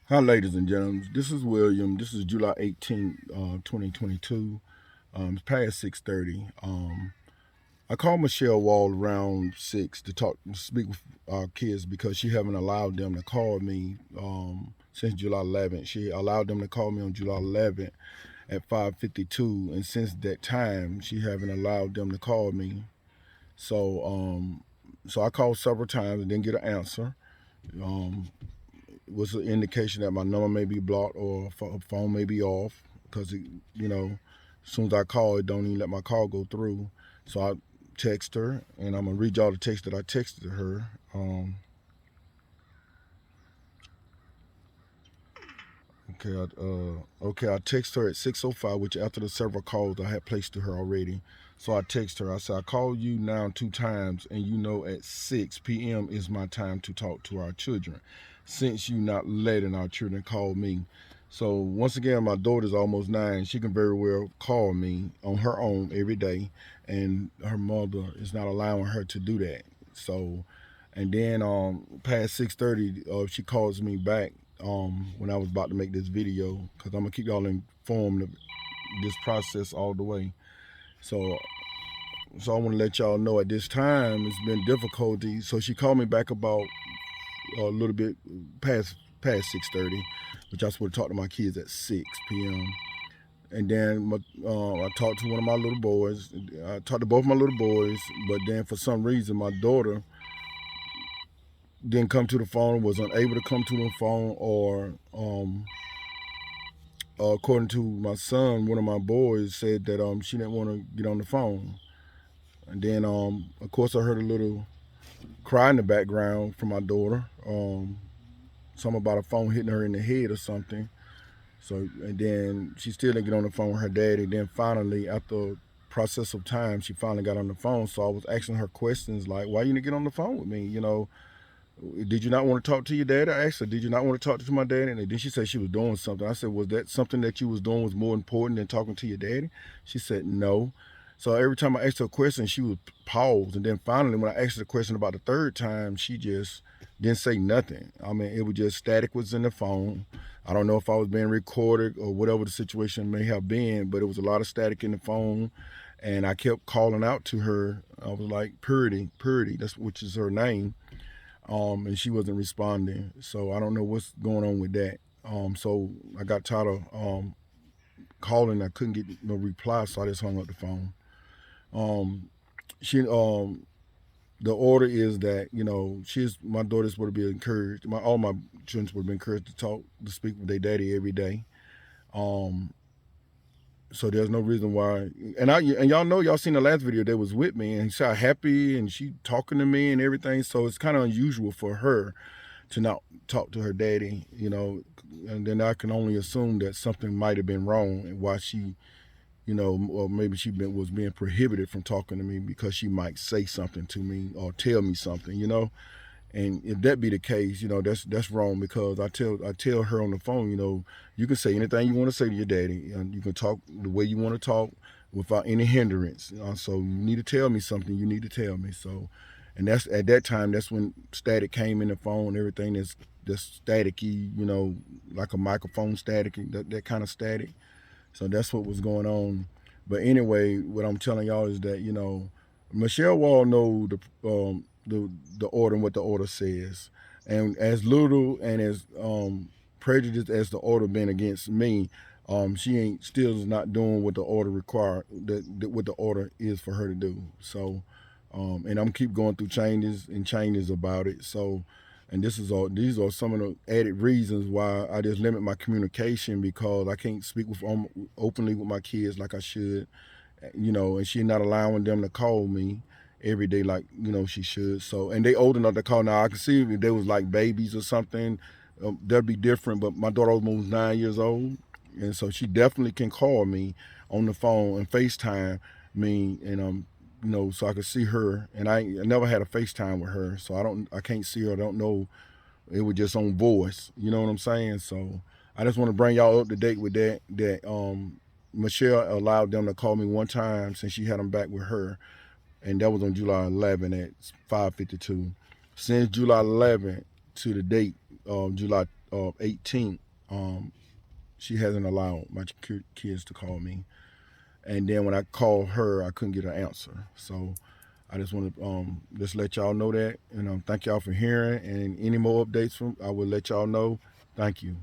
Hi, ladies and gentlemen. This is William. This is July 18th, 2022. It's past 6:30. I called Michelle Wall around 6 to speak with our kids because she haven't allowed them to call me since July 11th. She allowed them to call me on July 11th at 5:52, and since that time, she haven't allowed them to call me. So, so I called several times and didn't get an answer. Um, was an indication that my number may be blocked or phone may be off because as soon as I call, it don't even let my call go through. So I text her, and I'm gonna read y'all the text that I texted her. I text her at 6:05, which after the several calls I had placed to her already. So I text her. I said I called you now 2 times, and you know at 6 p.m. is my time to talk to our children. Since you not letting our children call me, so once again, my daughter's almost 9. She can very well call me on her own every day, and her mother is not allowing her to do that. So, and then past 6:30, she calls me back when I was about to make this video because I'm gonna keep y'all informed of this process all the way. So, so I want to let y'all know at this time it's been difficulty. So she called me back about a little bit past 6:30, which I was supposed to talk to my kids at 6 p.m. And then I talked to one of my little boys. I talked to both my little boys, but then for some reason my daughter didn't come to the phone, was unable to come to the phone, or according to my son, one of my boys said that she didn't want to get on the phone. And then of course I heard a little cry in the background from my daughter. Something about a phone hitting her in the head or something. So and then she still didn't get on the phone with her daddy. Then finally, after a process of time, she finally got on the phone. So I was asking her questions like, "Why you didn't get on the phone with me? Did you not want to talk to your dad?" I asked her, "Did you not want to talk to my daddy?" And then she said she was doing something. I said, "Was that something that you was doing was more important than talking to your daddy?" She said, "No." So every time I asked her a question, she would pause. And then finally, when I asked her the question about the third time, she just didn't say nothing. I mean, it was just static was in the phone. I don't know if I was being recorded or whatever the situation may have been, but it was a lot of static in the phone. And I kept calling out to her. I was like, Purdy, Purdy, that's which is her name, and she wasn't responding. So I don't know what's going on with that. So I got tired of calling. I couldn't get no reply, so I just hung up the phone. Um, she the order is that she's my daughters would be encouraged. All my children would be encouraged to speak with their daddy every day. Um, so there's no reason why. And y'all know y'all seen the last video that was with me, and she sounded happy, and she talking to me and everything. So it's kind of unusual for her to not talk to her daddy, and then I can only assume that something might have been wrong and why she, or maybe was being prohibited from talking to me because she might say something to me or tell me something. And if that be the case, that's wrong because I tell her on the phone, you can say anything you want to say to your daddy, and you can talk the way you want to talk without any hindrance. So you need to tell me something. You need to tell me. So, and that's at that time. That's when static came in the phone. Everything that's staticky, like a microphone static, that kind of static. So that's what was going on. But anyway, what I'm telling y'all is that Michelle Wall know the order and what the order says, and as little and as prejudiced as the order been against me, she ain't still is not doing what the order require that what the order is for her to do. So, and I'm keep going through changes and changes about it. So, and these are some of the added reasons why I just limit my communication because I can't speak with openly with my kids like I should, and she's not allowing them to call me every day like she should. So, and they old enough to call now. I can see if they was like babies or something, that'd be different. But my daughter almost 9 years old, and so she definitely can call me on the phone and FaceTime me, and so I could see her. And I never had a FaceTime with her, so I can't see her. I don't know. It was just on voice. You know what I'm saying? So I just want to bring y'all up to date with that. Michelle allowed them to call me one time since she had them back with her, and that was on July 11 at 5:52. Since July 11 to the date, July 18th, she hasn't allowed my kids to call me. And then when I called her, I couldn't get an answer. So I just want to just let y'all know that. And thank y'all for hearing. And any more updates I will let y'all know. Thank you.